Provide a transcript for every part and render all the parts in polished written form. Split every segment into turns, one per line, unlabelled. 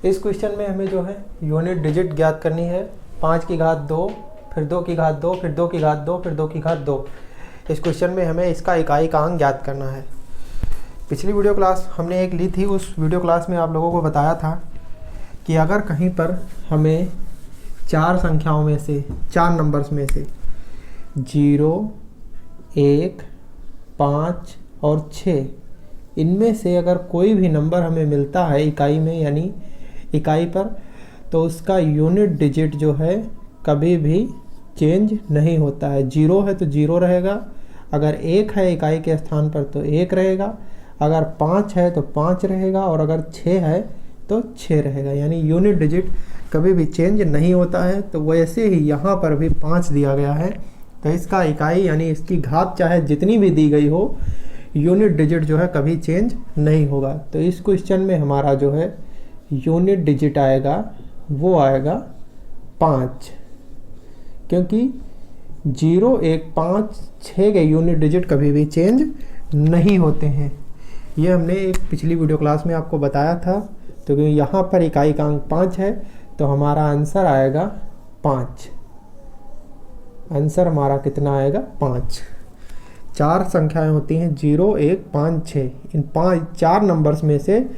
इस क्वेश्चन में हमें जो है यूनिट डिजिट ज्ञात करनी है। 5 की घात 2, फिर 2 की घात 2, फिर 2 की घात 2, फिर 2 की घात 2। इस क्वेश्चन में हमें इसका इकाई का अंक ज्ञात करना है। पिछली वीडियो क्लास हमने एक ली थी, उस वीडियो क्लास में आप लोगों को बताया था कि अगर कहीं पर हमें 4 संख्याओं में से, 4 नंबर्स में से 0, 1, 5 और 6 इनमें से अगर कोई भी नंबर हमें मिलता है इकाई में, यानी इकाई पर, तो उसका यूनिट डिजिट जो है कभी भी चेंज नहीं होता है। 0 है तो 0 रहेगा, अगर 1 है इकाई के स्थान पर तो 1 रहेगा, अगर 5 है तो 5 रहेगा, और अगर 6 है तो 6 रहेगा। यानी यूनिट डिजिट कभी भी चेंज नहीं होता है। तो वैसे ही यहाँ पर भी 5 दिया गया है, तो इसका इकाई यानी इसकी घात चाहे जितनी भी दी गई हो, यूनिट डिजिट जो है कभी चेंज नहीं होगा। तो इस क्वेश्चन में हमारा जो है यूनिट डिजिट आएगा, वो आएगा 5, क्योंकि 0, 1, 5, 6 के यूनिट डिजिट कभी भी चेंज नहीं होते हैं। ये हमने एक पिछली वीडियो क्लास में आपको बताया था। तो क्योंकि यहाँ पर इकाई का अंक 5 है, तो हमारा आंसर आएगा 5। आंसर हमारा कितना आएगा? 5। 4 संख्याएं होती हैं, 0, 1, 5, 6। इन 4 नंबर्स में से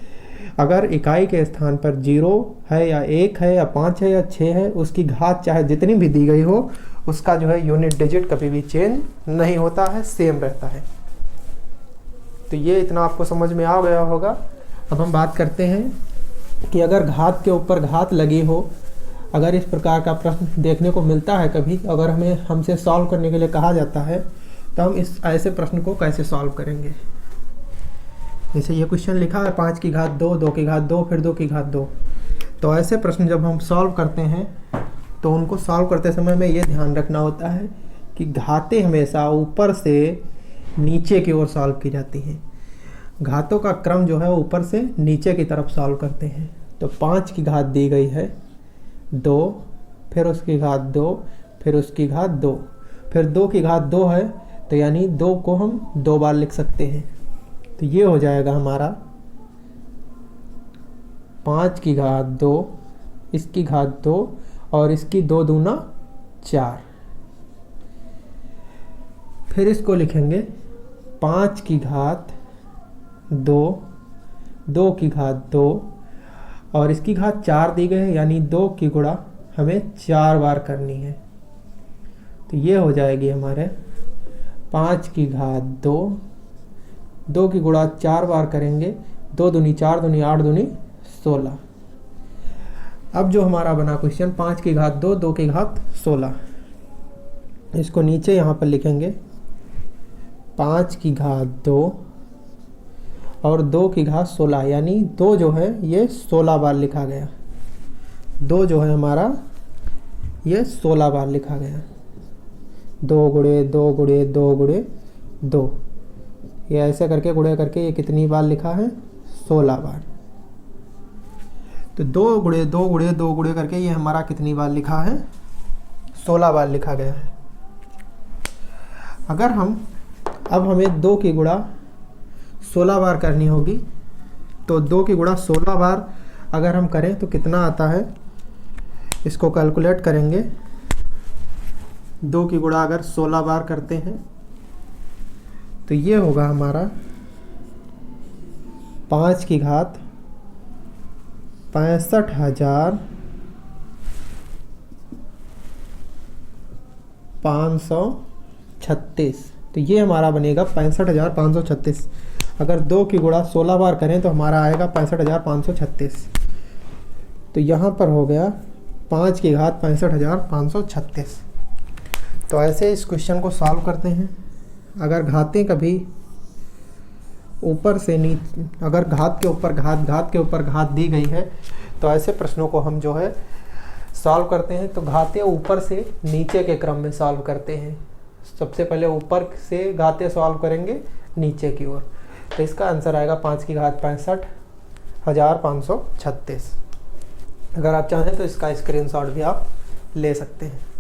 अगर इकाई के स्थान पर 0 है या 1 है या 5 है या 6 है, उसकी घात चाहे जितनी भी दी गई हो, उसका जो है यूनिट डिजिट कभी भी चेंज नहीं होता है, सेम रहता है। तो ये इतना आपको समझ में आ गया होगा। अब हम बात करते हैं कि अगर घात के ऊपर घात लगी हो, अगर इस प्रकार का प्रश्न देखने को मिलता है कभी, अगर हमसे सॉल्व करने के लिए कहा जाता है, तो हम इस ऐसे प्रश्न को कैसे सॉल्व करेंगे। जैसे ये क्वेश्चन लिखा है 5 की घात 2, 2 की घात 2, फिर 2 की घात 2। तो ऐसे प्रश्न जब हम सॉल्व करते हैं, तो उनको सॉल्व करते समय में ये ध्यान रखना होता है कि घातें हमेशा ऊपर से नीचे की ओर सॉल्व की जाती हैं। घातों का क्रम जो है ऊपर से नीचे की तरफ सॉल्व करते हैं। तो 5 की घात दी गई है 2, फिर उसकी घात 2, फिर उसकी घात 2, फिर 2 की घात 2 है, तो यानी 2 को हम 2 बार लिख सकते हैं। तो ये हो जाएगा हमारा 5 की घात 2, इसकी घात 2 और इसकी 2 दूना 4। फिर इसको लिखेंगे 5 की घात 2, 2 की घात 2 और इसकी घात 4 दी गई है, यानी 2 की गुणा हमें 4 बार करनी है। तो ये हो जाएगी हमारे 5 की घात 2, 2 की गुणा 4 बार करेंगे, 2 दूनी 4 दूनी 8 दूनी 16। अब जो हमारा बना क्वेश्चन 5 की घात 2, 2 की घात 16, इसको नीचे यहाँ पर लिखेंगे 5 की घात 2 और 2 की घात 16, यानी 2 जो है ये 16 बार लिखा गया। 2 जो है हमारा ये 16 बार लिखा गया। 2 गुणे 2 गुणे 2 गुणे 2, ये ऐसे करके गुणे करके ये कितनी बार लिखा है? 16 बार। तो 2 गुणे 2 गुणे 2 गुणे करके ये हमारा कितनी बार लिखा है? 16 बार लिखा गया है। अगर अब हमें 2 की गुणा 16 बार करनी होगी, तो 2 की गुणा 16 बार अगर हम करें तो कितना आता है, इसको कैलकुलेट करेंगे। 2 की गुणा अगर 16 बार करते हैं तो ये होगा हमारा 5 की घात 65,536। तो ये हमारा बनेगा 65,536। अगर 2 की गुणा 16 बार करें तो हमारा आएगा 65,536। तो यहाँ पर हो गया 5 की घात 65,536। तो ऐसे इस क्वेश्चन को सॉल्व करते हैं। अगर घातें कभी ऊपर से नीचे, अगर घात के ऊपर घात दी गई है, तो ऐसे प्रश्नों को हम जो है सॉल्व करते हैं। तो घातें ऊपर से नीचे के क्रम में सॉल्व करते हैं। सबसे पहले ऊपर से घातें सॉल्व करेंगे नीचे की ओर। तो इसका आंसर आएगा 5 की घात 65,536। अगर आप चाहें तो इसका स्क्रीनशॉट भी आप ले सकते हैं।